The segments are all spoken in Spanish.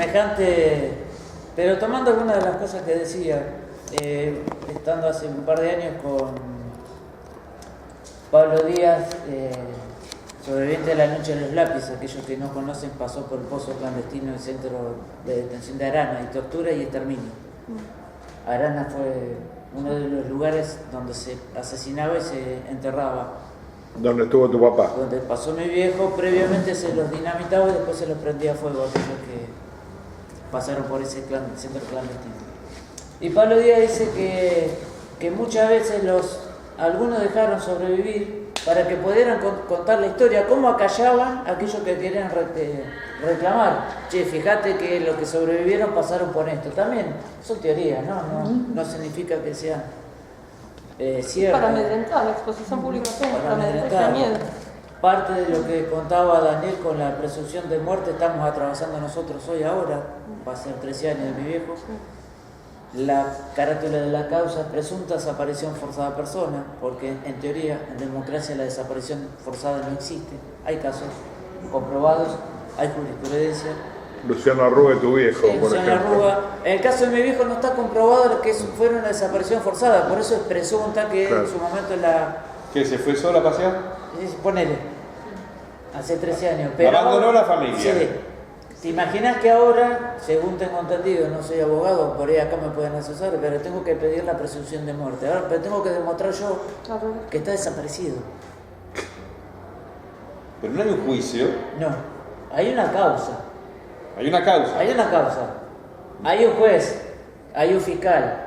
semejante, pero tomando algunas de las cosas que decía, estando hace un par de años con Pablo Díaz, sobreviviente de la noche de los lápices, aquellos que no conocen, pasó por el pozo clandestino del centro de detención de Arana, y tortura y exterminio. Arana fue uno de los lugares donde se asesinaba y se enterraba. ¿Dónde estuvo tu papá? Donde pasó mi viejo, previamente se los dinamitaba y después se los prendía a fuego a aquellos que pasaron por ese centro clandestino. Y Pablo Díaz dice que muchas veces algunos dejaron sobrevivir para que pudieran contar la historia, cómo acallaban a aquellos que querían reclamar. Che, fíjate que los que sobrevivieron pasaron por esto. También son teorías, no significa que sean ciertas. Para amedrentar, la exposición pública para amedrentar miedo. Parte de lo que contaba Daniel con la presunción de muerte estamos atravesando nosotros hoy ahora, va a ser 13 años de mi viejo. La carátula de la causa es presunta desaparición forzada de persona, porque en teoría en democracia la desaparición forzada no existe. Hay casos comprobados, hay jurisprudencia. Luciano Arruga, tu viejo, Sí, por Luciano ejemplo. Arruga. En el caso de mi viejo no está comprobado que fue una desaparición forzada, por eso es presunta que Claro. en su momento ¿Que se fue sola a pasear? Ponele, hace 13 años. Pero Abandonó la familia. Sí. ¿Te imaginas que ahora, según tengo entendido, no soy abogado, por ahí acá me pueden asesorar, pero tengo que pedir la presunción de muerte? Ahora, pero tengo que demostrar yo que está desaparecido. Pero no hay un juicio, No, hay una causa. hay una causa. Hay una causa. Hay un juez, hay un fiscal.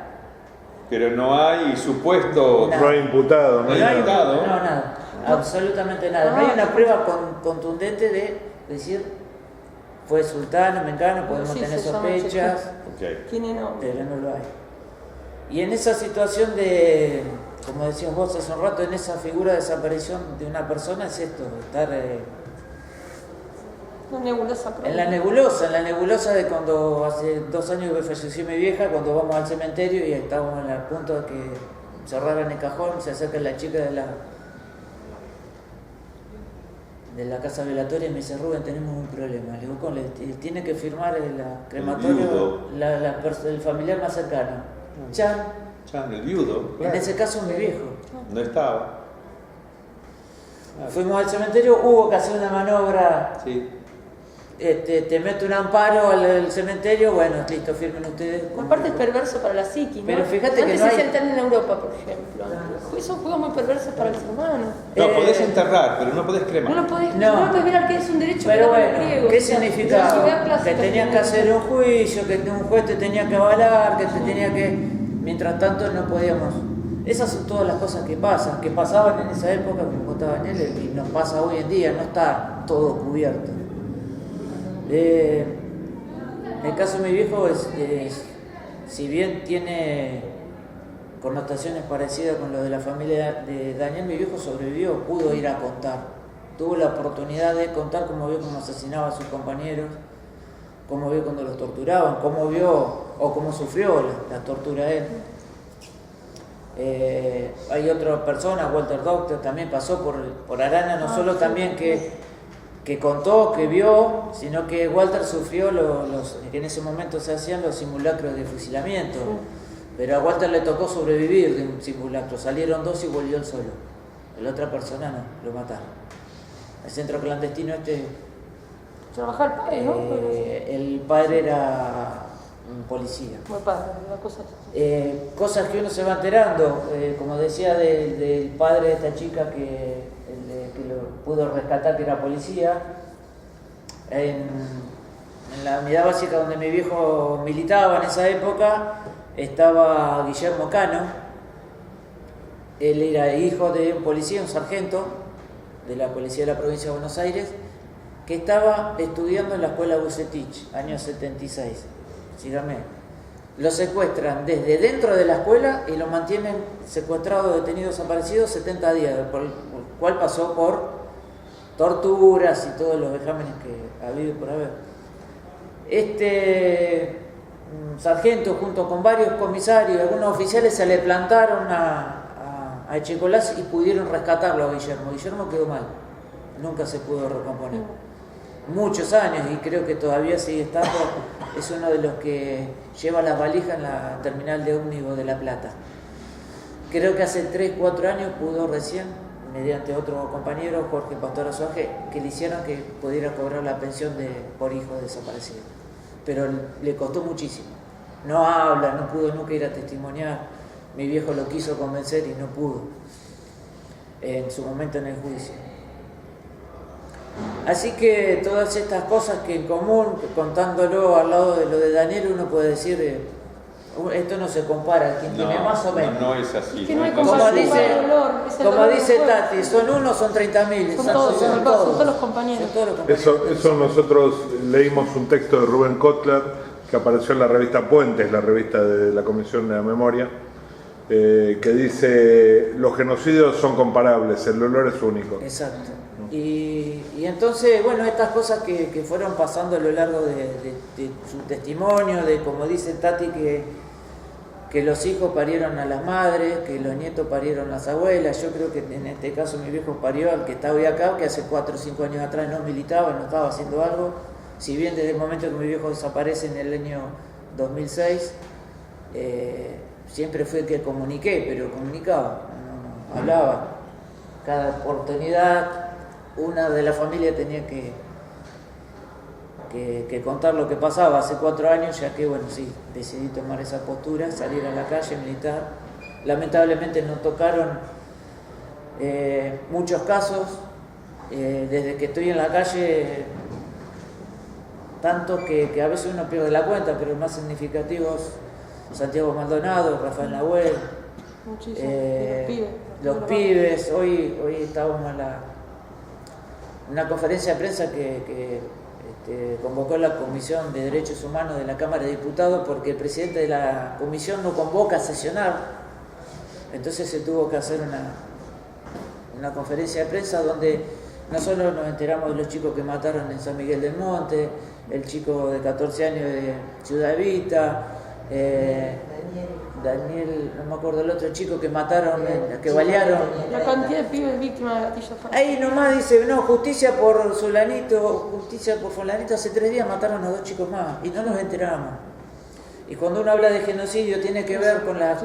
Pero no hay supuesto. No. No hay imputado, ¿no? No hay imputado. No, nada. Absolutamente nada. No hay una prueba contundente de decir fue sultano, mengano, podemos Sí, tener se llama sospechas, Ok. ¿Quién no? pero no lo hay. Y en esa situación de, como decías vos hace un rato, en esa figura de desaparición de una persona es esto, estar Una nebulosa. en la nebulosa de cuando hace 2 años que falleció mi vieja, cuando vamos al cementerio y estábamos en el punto de que cerraran el cajón, se acerca la chica de la casa velatoria y me dice: Rubén, tenemos un problema. Le digo: ¿cómo? Tiene que firmar el crematorio el familiar más cercano. Chan. Chan, el viudo. En ese caso mi viejo. No estaba. Fuimos al cementerio, hubo que hacer una maniobra. Sí. Te meto un amparo al cementerio, bueno, listo, firmen ustedes. Aparte es perverso para la psiqui, ¿no? Pero fíjate que Antes no se hay- sentan en Europa, por ejemplo. Son juegos muy perversos para el ser humano. No, podés enterrar, pero no podés cremar. No lo podés, No. no lo podés ver que es un derecho Pero que daban bueno, los griegos. ¿qué O sea, la significaba? sociedad clásica Que tenían que hacer un juicio, que un juez te tenía que avalar, que te tenía que... Mientras tanto no podíamos... Esas son todas las cosas que pasan, que pasaban en esa época, como contaba Daniel, y nos pasa hoy en día, no está todo cubierto. El caso de mi viejo si bien tiene connotaciones parecidas con lo de la familia de Daniel, mi viejo sobrevivió, pudo ir a contar. Tuvo la oportunidad de contar cómo vio cómo asesinaba a sus compañeros, cómo vio cuando los torturaban, cómo vio o cómo sufrió la tortura él. Hay otra persona, Walter Doctor, también pasó por Arana, no solo también que contó, que vio, sino que Walter sufrió que en ese momento se hacían los simulacros de fusilamiento. Pero a Walter le tocó sobrevivir de un simulacro. Salieron 2 y volvió él solo. La otra persona no, lo mataron. El centro clandestino Trabajar el padre, ¿no? el padre era un policía. Como el padre, una cosa. Cosas que uno se va enterando, como decía del padre de esta chica que lo pudo rescatar, que era policía. En la unidad básica donde mi viejo militaba en esa época estaba Guillermo Cano. Él era hijo de un policía, un sargento de la policía de la provincia de Buenos Aires, que estaba estudiando en la escuela Bucetich, año 76. Sígame. Lo secuestran desde dentro de la escuela y lo mantienen secuestrado, detenido, desaparecido 70 días, por el cual pasó por torturas y todos los vejámenes que ha habido por haber. Este sargento, junto con varios comisarios y algunos oficiales, se le plantaron a Echecolás y pudieron rescatarlo a Guillermo. Guillermo quedó mal, nunca se pudo recomponer. Muchos años, y creo que todavía sigue estando es uno de los que lleva las valijas en la terminal de ómnibus de La Plata. Creo que hace 3-4 años pudo recién, mediante otro compañero, Jorge Pastor Azuaje, que le hicieron que pudiera cobrar la pensión por hijo desaparecido. Pero le costó muchísimo. No habla, no pudo nunca ir a testimoniar. Mi viejo lo quiso convencer y no pudo en su momento en el juicio. Así que todas estas cosas que en común, contándolo al lado de lo de Daniel, uno puede decir, esto no se compara, quien tiene más o menos. No es así. Es que no hay Como comparación dice, con el dolor, es el como dolor dice del pueblo. Tati, son uno, son 30.000. Son todos los compañeros. Son todos los compañeros. Eso nosotros leímos un texto de Rubén Kotler que apareció en la revista Puentes, la revista de la Comisión de la Memoria, que dice, los genocidios son comparables, el dolor es único. Exacto. Y entonces, bueno, estas cosas que fueron pasando a lo largo de su testimonio, de como dice Tati, que los hijos parieron a las madres, que los nietos parieron a las abuelas. Yo creo que en este caso mi viejo parió al que está hoy acá, que hace 4 o 5 años atrás no militaba, no estaba haciendo algo. Si bien desde el momento que mi viejo desaparece en el año 2006, siempre fue el que comuniqué, pero comunicaba, no hablaba. Cada oportunidad, una de la familia tenía que contar lo que pasaba. Hace 4 años, ya que, bueno, sí, decidí tomar esa postura, salir a la calle, militar. Lamentablemente nos tocaron muchos casos. Desde que estoy en la calle, tantos que a veces uno pierde la cuenta, pero los más significativos, Santiago Maldonado, Rafael Nahuel, Muchísimo. los pibes. Hoy estábamos en una conferencia de prensa que convocó la Comisión de Derechos Humanos de la Cámara de Diputados, porque el presidente de la comisión no convoca a sesionar. Entonces se tuvo que hacer una conferencia de prensa donde no solo nos enteramos de los chicos que mataron en San Miguel del Monte, el chico de 14 años de Ciudad Evita, Daniel, no me acuerdo, el otro chico que mataron, que balearon. La cantidad de pibes víctimas de gatillo fácil. Ahí nomás dice, no, justicia por fulanito, hace 3 días mataron a 2 chicos más y no nos enteramos. Y cuando uno habla de genocidio tiene que ver con las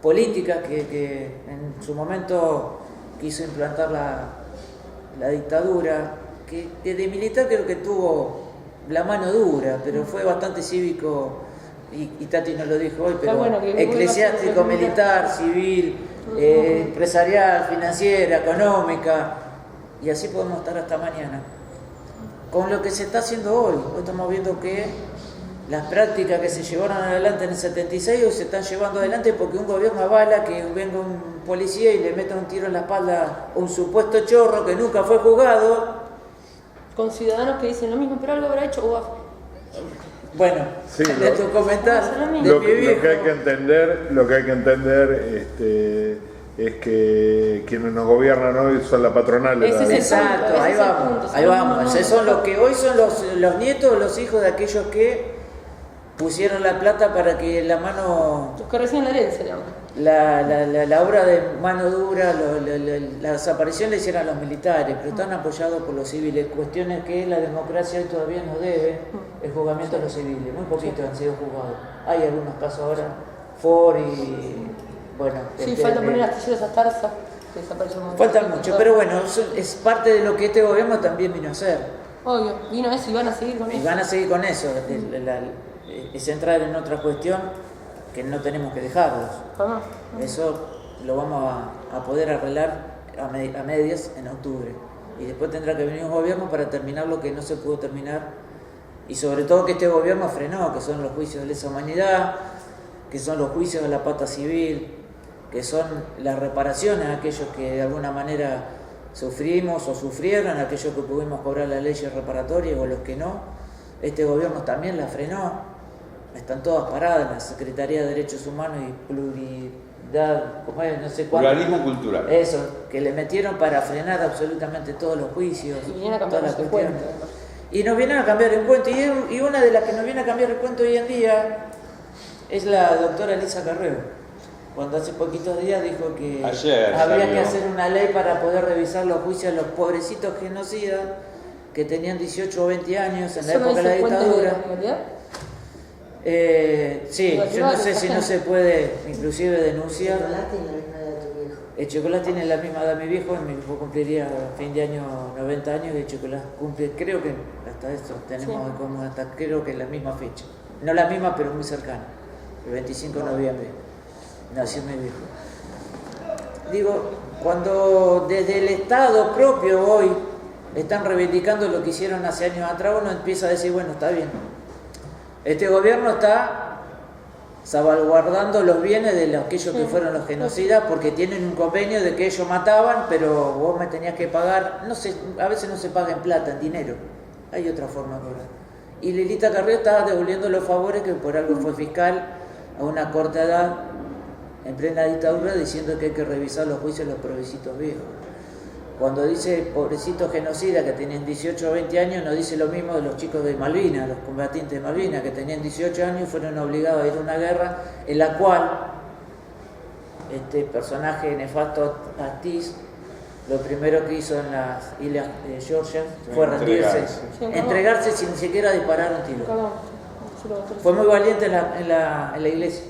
políticas que en su momento quiso implantar la dictadura, que de militar creo que tuvo la mano dura, pero fue bastante cívico. Y Tati nos lo dijo hoy, pero bueno, eclesiástico, militar, civil, empresarial, financiera, económica, y así podemos estar hasta mañana. Con lo que se está haciendo hoy estamos viendo que las prácticas que se llevaron adelante en el 76 hoy se están llevando adelante porque un gobierno avala que venga un policía y le meta un tiro en la espalda a un supuesto chorro que nunca fue juzgado. Con ciudadanos que dicen lo mismo, pero algo habrá hecho o Bueno, Sí, de tu comentario, de Lo mi que viejo. hay que entender es que quienes nos gobiernan hoy son la patronal de Ese la es el Exacto, punto, ahí ese es el vamos, punto, ahí son vamos. los Esos son los que hoy son los nietos, los hijos de aquellos que pusieron la plata para que la mano, Los que reciben la herencia, digamos. la obra de mano dura, la desaparición la hicieron los militares, pero están apoyados por los civiles. Cuestiones que la democracia hoy todavía nos debe, el juzgamiento de los civiles. Muy poquitos han sido juzgados. Hay algunos casos ahora, Ford y bueno. Sí, falta poner astilleros a Tarza, que desapareció un montón. Falta mucho, pero bueno, es parte de lo que este gobierno también vino a hacer. Obvio, vino eso y van a seguir con Y eso. van a seguir con eso. Es entrar en otra cuestión que no tenemos que dejarlos. Jamás. Eso lo vamos a poder arreglar a medias en octubre. Y después tendrá que venir un gobierno para terminar lo que no se pudo terminar. Y sobre todo que este gobierno frenó, que son los juicios de lesa humanidad, que son los juicios de la pata civil, que son las reparaciones a aquellos que de alguna manera sufrimos o sufrieron, a aquellos que pudimos cobrar las leyes reparatorias o los que no. Este gobierno también la frenó. Están todas paradas, la Secretaría de Derechos Humanos y Pluralidad, ¿cómo es? No sé cuánto. Pluralismo cultural. Eso, que le metieron para frenar absolutamente todos los juicios. Y vinieron a cambiar todas las los cuestiones. cuentos. Y nos vienen a cambiar el cuento. Y una de las que nos viene a cambiar el cuento hoy en día es la doctora Elisa Carreo. Cuando hace poquitos días dijo que Ayer había salió. que hacer una ley para poder revisar los juicios a los pobrecitos genocidas que tenían 18 o 20 años en la ¿Eso no época de la dice fuente de dictadura. la legalidad? Sí, yo no sé si no se puede inclusive denunciar. Chocolate tiene la misma edad de tu viejo. El Chocolate tiene la misma edad de mi viejo cumpliría a fin de año 90 años y el Chocolate cumple, creo que hasta esto tenemos en común, hasta creo que la misma fecha. No la misma, pero muy cercana. El 25 de noviembre nació mi viejo. Digo, cuando desde el Estado propio hoy están reivindicando lo que hicieron hace años atrás, uno empieza a decir, bueno, está bien. Este gobierno está salvaguardando los bienes de aquellos que fueron los genocidas porque tienen un convenio de que ellos mataban, pero vos me tenías que pagar, no sé, a veces no se paga en plata, en dinero. Hay otra forma de cobrar. Y Lilita Carrió está devolviendo los favores que por algo fue fiscal a una corta edad en plena dictadura diciendo que hay que revisar los juicios de los pobrecitos viejos. Cuando dice pobrecitos genocidas que tenían 18 o 20 años, no dice lo mismo de los chicos de Malvinas, los combatientes de Malvinas, que tenían 18 años y fueron obligados a ir a una guerra en la cual este personaje nefasto Astiz, lo primero que hizo en las Islas Georgia fue rendirse, entregarse sin siquiera disparar un tiro. Fue muy valiente en la iglesia,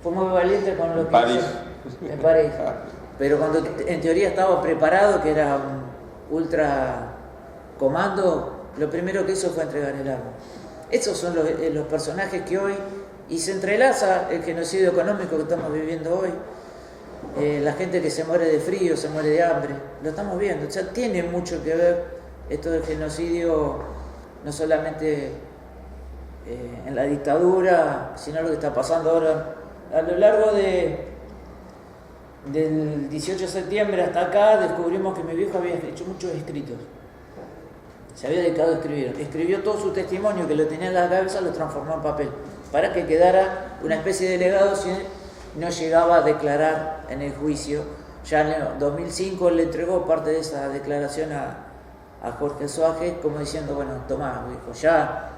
fue muy valiente con lo que París. hizo en París. Pero cuando en teoría estaba preparado, que era un ultra comando, lo primero que hizo fue entregar el arma. Esos son los personajes que hoy, y se entrelaza el genocidio económico que estamos viviendo hoy, la gente que se muere de frío, se muere de hambre, lo estamos viendo. O sea, tiene mucho que ver esto del genocidio, no solamente en la dictadura, sino lo que está pasando ahora a lo largo del 18 de septiembre hasta acá. Descubrimos que mi viejo había hecho muchos escritos, se había dedicado a escribir, escribió todo su testimonio que lo tenía en la cabeza, lo transformó en papel para que quedara una especie de legado si no llegaba a declarar en el juicio. Ya en el 2005 le entregó parte de esa declaración a Jorge Soaje, como diciendo, bueno, tomá, viejo, ya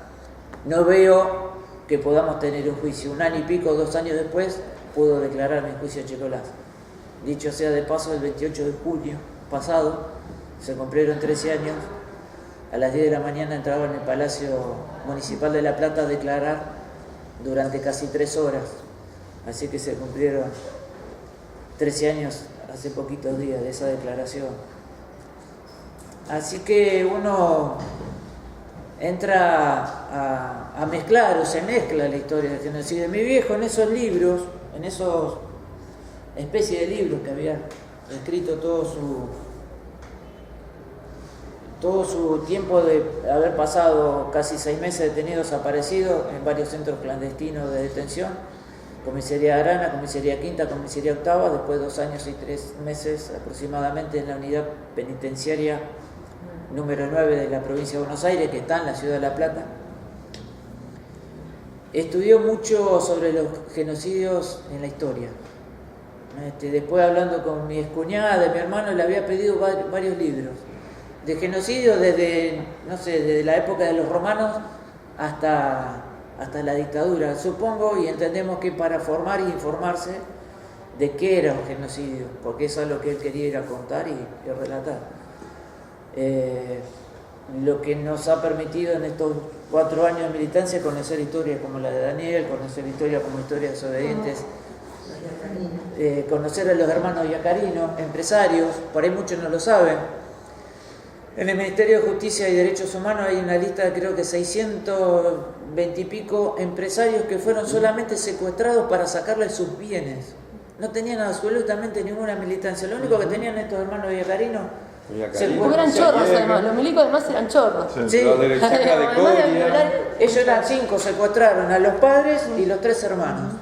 no veo que podamos tener un juicio. Un año y pico, 2 años después, pudo declarar en el juicio a Chocolate. Dicho sea de paso, el 28 de junio pasado, se cumplieron 13 años, a las 10 de la mañana entraba en el Palacio Municipal de La Plata a declarar durante casi 3 horas. Así que se cumplieron 13 años hace poquitos días de esa declaración. Así que uno entra a mezclar o se mezcla la historia del genocidio de mi viejo en esos libros, en esos especie de libros que había escrito todo su tiempo de haber pasado casi 6 meses detenido, desaparecido en varios centros clandestinos de detención, comisaría Arana, comisaría Quinta, comisaría Octava, después 2 años y 3 meses aproximadamente en la unidad penitenciaria número 9 de la provincia de Buenos Aires, que está en la ciudad de La Plata. Estudió mucho sobre los genocidios en la historia. Después, hablando con mi excuñada, de mi hermano, le había pedido varios libros de genocidio desde la época de los romanos hasta la dictadura, supongo, y entendemos que para formar y informarse de qué era un genocidio, porque eso es lo que él quería ir a contar y relatar. Lo que nos ha permitido en estos 4 años de militancia conocer historias como la de Daniel, conocer historias como Historias Desobedientes, conocer a los hermanos Iacarino, empresarios, por ahí muchos no lo saben. En el Ministerio de Justicia y Derechos Humanos hay una lista de creo que 620 y pico empresarios que fueron solamente secuestrados para sacarles sus bienes. No tenían absolutamente ninguna militancia. Lo único que tenían estos hermanos Iacarino, porque eran chorros además, los milicos además eran chorros. sí. Los de la Chacra de Coria. Ellos eran 5, secuestraron a los padres y los 3 hermanos.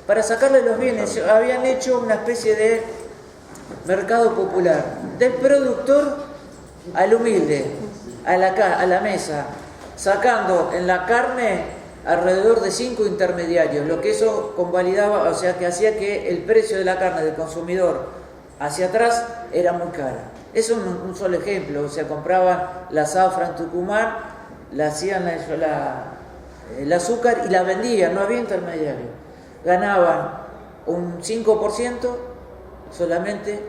Para sacarle los bienes, habían hecho una especie de mercado popular, del productor al humilde, a la mesa, sacando en la carne alrededor de 5 intermediarios, lo que eso convalidaba, o sea que hacía que el precio de la carne del consumidor hacia atrás era muy cara. Eso es un solo ejemplo, o sea, compraban la zafra en Tucumán, la hacían el azúcar y la vendían, no había intermediario. Ganaban un 5% solamente,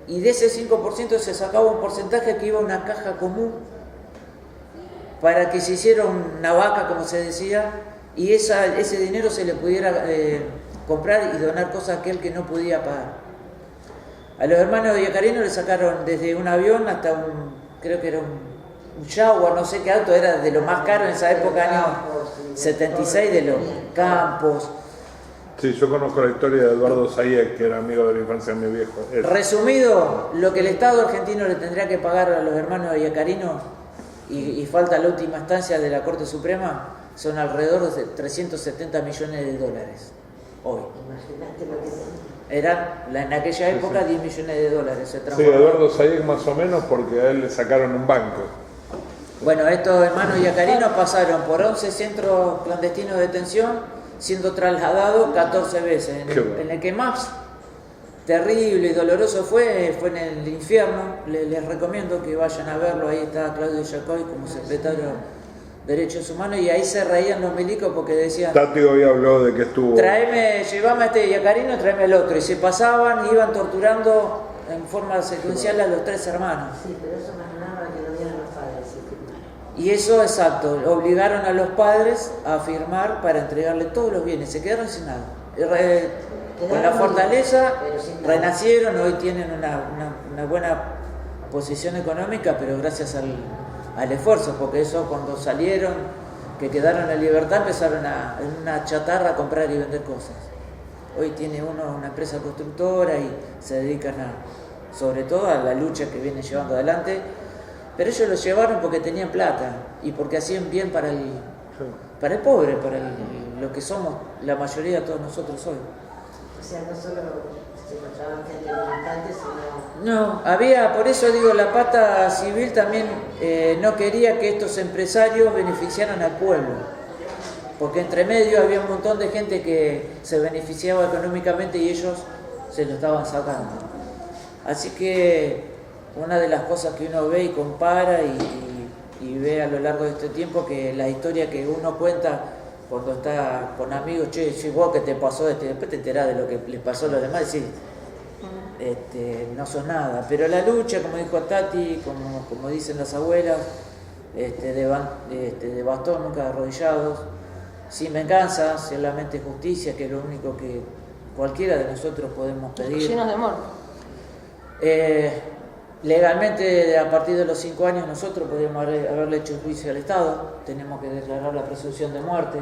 y de ese 5% se sacaba un porcentaje que iba a una caja común para que se hiciera una vaca, como se decía, y ese dinero se le pudiera comprar y donar cosas a aquel que no podía pagar. A los hermanos de Yacarino le sacaron desde un avión hasta creo que era un Jaguar, no sé qué auto, era de lo más caro en esa época, año 76, de los Campos. Sí, yo conozco la historia de Eduardo Sayek, que era amigo de la infancia de mi viejo. Resumido, lo que el Estado argentino le tendría que pagar a los hermanos de Yacarino, y falta la última instancia de la Corte Suprema, son alrededor de 370 millones de dólares hoy. Imagínate lo que Eran en aquella época 10 millones de dólares. Sí, Eduardo Sayek más o menos, porque a él le sacaron un banco. Bueno, estos hermanos yacarinos pasaron por 11 centros clandestinos de detención, siendo trasladados 14 veces. En el que más terrible y doloroso fue en el infierno. Les recomiendo que vayan a verlo. Ahí está Claudio Yacoy como secretario de Derechos Humanos, y ahí se reían los milicos porque decían: Tati hoy habló de que estuvo... llevame a este yacarino, tráeme al otro. Y se pasaban y iban torturando en forma secuencial a los 3 hermanos. Sí, pero eso más nada que lo vieran los padres. Y eso, exacto, obligaron a los padres a firmar para entregarle todos los bienes. Se quedaron sin nada. Con la fortaleza renacieron, hoy tienen una buena posición económica, pero gracias al esfuerzo, porque eso cuando salieron, que quedaron en libertad, empezaron en una chatarra a comprar y vender cosas. Hoy tiene uno una empresa constructora y se dedican sobre todo a la lucha que vienen llevando adelante. Pero ellos lo llevaron porque tenían plata y porque hacían bien para el pobre, para lo que somos la mayoría de todos nosotros hoy. O sea, no solo se encontraban gente militante, sino... No, había, por eso digo, la pata civil también no quería que estos empresarios beneficiaran al pueblo, porque entre medio había un montón de gente que se beneficiaba económicamente y ellos se lo estaban sacando. Así que una de las cosas que uno ve y compara y ve a lo largo de este tiempo, que la historia que uno cuenta cuando está con amigos, che, vos que te pasó, después te enterás de lo que les pasó a los demás y decís, no sos nada. Pero la lucha, como dijo Tati, como dicen las abuelas, de bastón nunca arrodillados, sin venganza, solamente justicia, que es lo único que cualquiera de nosotros podemos pedir. Llenos de amor. Legalmente, a partir de los 5 años, nosotros podríamos haberle hecho un juicio al Estado, tenemos que declarar la presunción de muerte,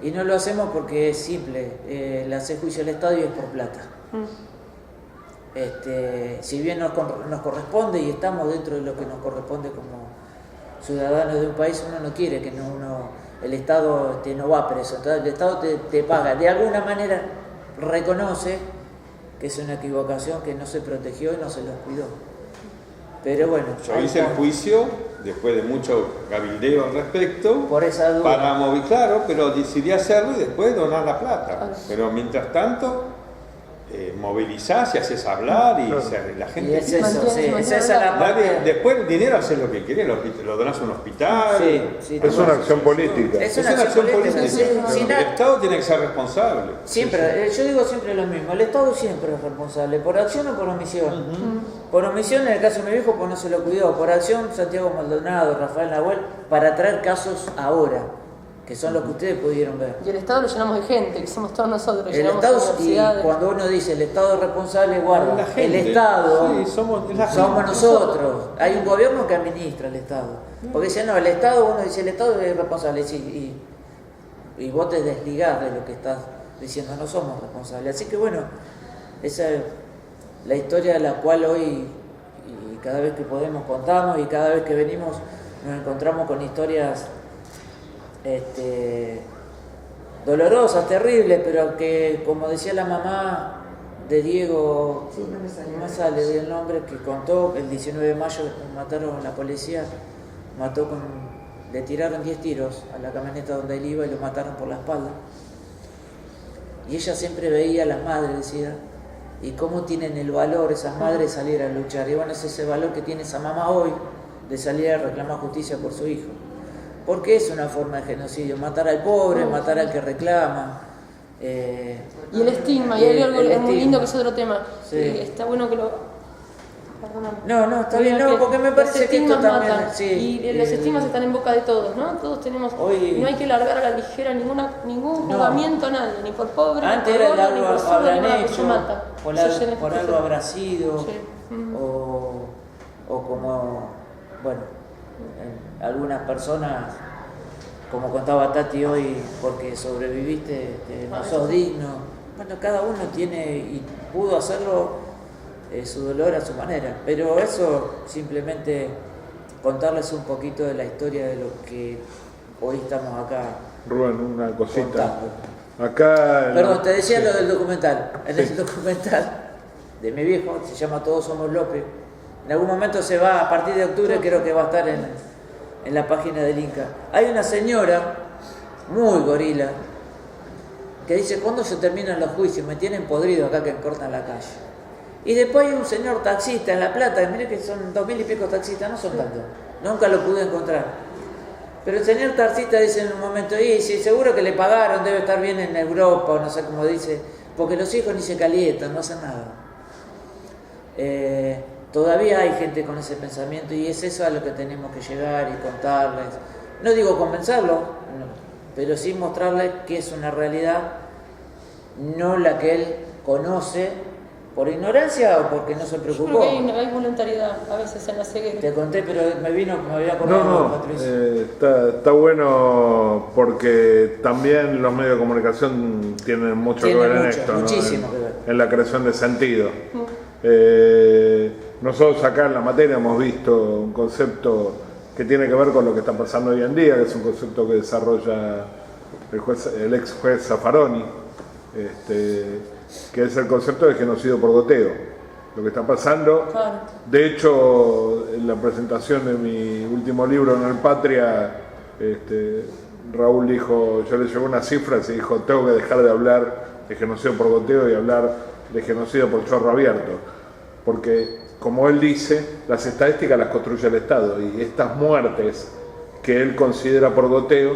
y no lo hacemos porque es simple, le hace juicio al Estado y es por plata. Si bien nos corresponde y estamos dentro de lo que nos corresponde como ciudadanos de un país, uno no quiere que el Estado no va preso. Entonces, el Estado te paga, de alguna manera reconoce que es una equivocación, que no se protegió y no se los cuidó. Pero bueno, yo hice el juicio después de mucho cabildeo al respecto, por esa duda, para mover, claro, pero decidí hacerlo y después donar la plata. Pero mientras tanto movilizás y haces hablar y la gente... Y es eso, sí, es esa la parte. Después el dinero haces lo que querés, lo donás a un hospital. Sí, es una acción política. Es una acción política. El Estado tiene que ser responsable. Siempre, yo digo siempre lo mismo, el Estado siempre es responsable, por acción o por omisión. Por omisión, en el caso de mi viejo, pues no se lo cuidó. Por acción, Santiago Maldonado, Rafael Nahuel, para traer casos ahora, que son los que ustedes pudieron ver. Y el Estado lo llenamos de gente, que somos todos nosotros. El Estado, y cuando uno dice el Estado es responsable, guarda, el Estado somos nosotros. Hay un gobierno que administra el Estado. Porque dicen, no, el Estado, uno dice el Estado es responsable, y vos te desligás de lo que estás diciendo, no somos responsables. Así que bueno, esa es la historia de la cual hoy, y cada vez que podemos, contamos, y cada vez que venimos nos encontramos con historias dolorosas, terribles, pero que, como decía la mamá de Diego, no me sale el nombre, que contó el 19 de mayo mataron, la policía le tiraron 10 tiros a la camioneta donde él iba y lo mataron por la espalda. Y ella siempre veía a las madres, decía, y cómo tienen el valor esas madres de salir a luchar. Y bueno, es ese valor que tiene esa mamá hoy de salir a reclamar justicia por su hijo. Porque es una forma de genocidio, matar al pobre, matar al que reclama. Y el estigma, y hay algo muy lindo que es otro tema. Sí. Está bueno que lo... perdóname. No, está bien, no, porque me parece que esto también... Sí, y los estigmas están en boca de todos, ¿no? Todos tenemos... Hoy- no hay que largar a la ligera ningún juzgamiento a nadie, ni por pobre, Antes ni por era gordo, ni algo por sordo, ni habrán nada, que hecho, se mata. por Se llena algo este habrá sido, Sí. o como, bueno, algunas personas, como contaba Tati hoy, porque sobreviviste, no sos digno. Bueno, cada uno tiene y pudo hacerlo su dolor a su manera, pero eso simplemente contarles un poquito de la historia de lo que hoy estamos acá Rubén, una cosita. contando. Acá. Perdón, te decía sí. lo del documental. En Sí. el documental de mi viejo, se llama Todos Somos López. En algún momento se va, a partir de octubre creo que va a estar en la página del Inca. Hay una señora, muy gorila, que dice, ¿cuándo se terminan los juicios? Me tienen podrido acá que me cortan la calle. Y después hay un señor taxista en La Plata, mire que son 2000 y pico taxistas, no son tantos. Nunca lo pude encontrar. Pero el señor taxista dice en un momento, y sí, seguro que le pagaron, debe estar bien en Europa, o no sé cómo dice, porque los hijos ni se calientan, no hacen nada. Todavía hay gente con ese pensamiento y es eso a lo que tenemos que llegar y contarles. No digo convencerlos, pero sí mostrarles que es una realidad, no la que él conoce por ignorancia o porque no se Yo preocupó. creo que hay voluntariedad a veces en la ceguera. Te conté, pero me había acordado, No, Patricia. está bueno porque también los medios de comunicación tienen mucho que Tienen ver en mucho, esto, ¿no? muchísimo que ver. En la creación de sentido. Nosotros acá en la materia hemos visto un concepto que tiene que ver con lo que está pasando hoy en día, que es un concepto que desarrolla el ex juez Zaffaroni, que es el concepto de genocidio por goteo. Lo que está pasando, Claro. de hecho, en la presentación de mi último libro en el Patria, Raúl dijo, yo le llevé unas cifras y dijo, tengo que dejar de hablar de genocidio por goteo y hablar de genocidio por chorro abierto, porque como él dice, las estadísticas las construye el Estado y estas muertes que él considera por goteo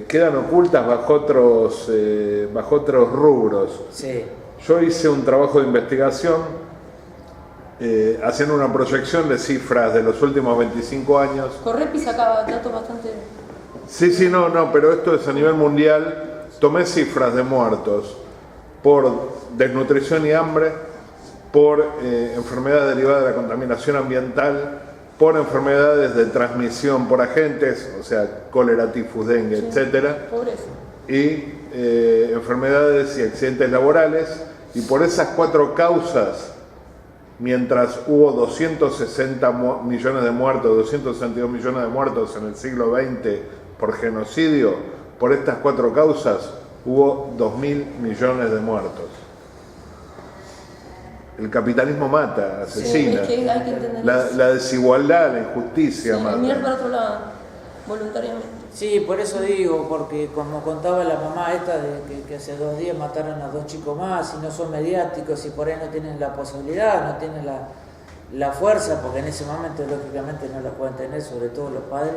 quedan ocultas bajo otros rubros. Sí. Yo hice un trabajo de investigación haciendo una proyección de cifras de los últimos 25 años. Correpi sacaba datos bastante... Sí, no, pero esto es a nivel mundial. Tomé cifras de muertos por desnutrición y hambre, por enfermedad derivada de la contaminación ambiental, por enfermedades de transmisión por agentes, o sea, cólera, tifus, dengue, Sí. etcétera, Pobreza. y enfermedades y accidentes laborales, y por esas 4 causas, mientras hubo 260 millones de muertos, 262 millones de muertos en el siglo XX por genocidio, por estas 4 causas hubo 2.000 millones de muertos. El capitalismo mata, asesina. Sí, es que hay que entender La eso. desigualdad, la injusticia Sí, mirar para mata. otro lado, voluntariamente. Sí, por eso digo, porque como contaba la mamá esta de que hace 2 días mataron a 2 chicos más y no son mediáticos y por ahí no tienen la posibilidad, no tienen la fuerza, porque en ese momento lógicamente no la pueden tener, sobre todo los padres,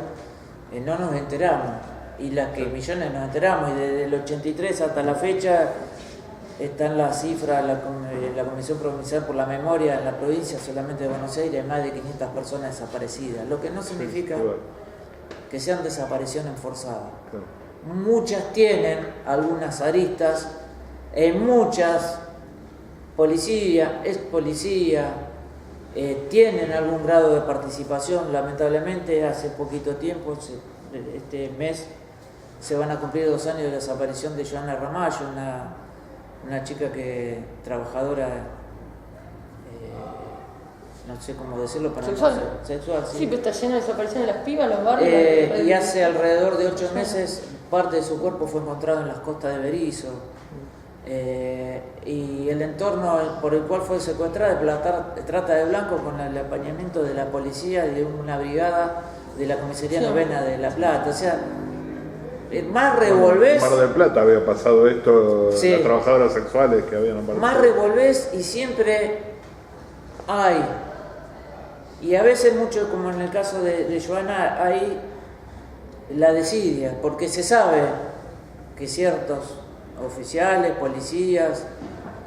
no nos enteramos. Y las que millones nos enteramos, y desde el 83 hasta la fecha están las cifras, la Comisión Provincial por la Memoria en la provincia solamente de Buenos Aires, hay más de 500 personas desaparecidas, lo que no significa que sean desapariciones forzadas. Muchas tienen algunas aristas, en muchas policía, ex policía, tienen algún grado de participación. Lamentablemente hace poquito tiempo, este mes, se van a cumplir 2 años de la desaparición de Joana Ramallo, una chica que trabajadora, no sé cómo decirlo para Sexual. sexual, Sí, pero está lleno de desapariciones en las pibas, los barrios. y hace alrededor de 8 meses parte de su cuerpo fue encontrado en las costas de Berizo. Y el entorno por el cual fue secuestrada es la trata de blancos con el acompañamiento de la policía y de una brigada de la comisaría Sí. novena de La Plata. O sea, más revolvés, En Mar del Plata había pasado esto, Sí. las trabajadoras sexuales que habían aparecido. más revolvés y siempre hay. Y a veces mucho, como en el caso de Joana, hay la desidia, porque se sabe que ciertos oficiales, policías,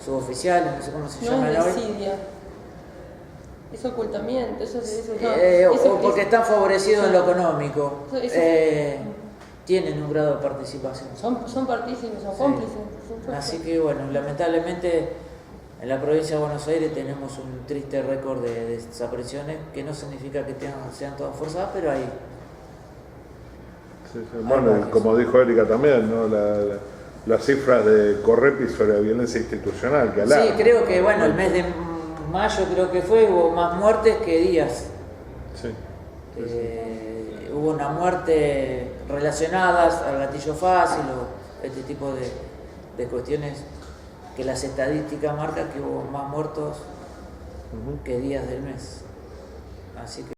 suboficiales, no sé cómo se No llaman es hoy, desidia. Es ocultamiento, eso o porque están favorecidos en lo económico. Tienen un grado de participación. Son partícipes, son cómplices. Así que bueno, lamentablemente en la provincia de Buenos Aires tenemos un triste récord de desapariciones, que no significa que sean todas forzadas, pero hay. Sí. Bueno, y como dijo Erika también, ¿no? Las cifras de Correpi sobre la violencia institucional que alarman. Sí, creo que bueno, el mes de mayo creo que hubo más muertes que días. Sí. Hubo una muerte relacionadas al gatillo fácil o este tipo de cuestiones que las estadísticas marcan que hubo más muertos que días del mes. Así que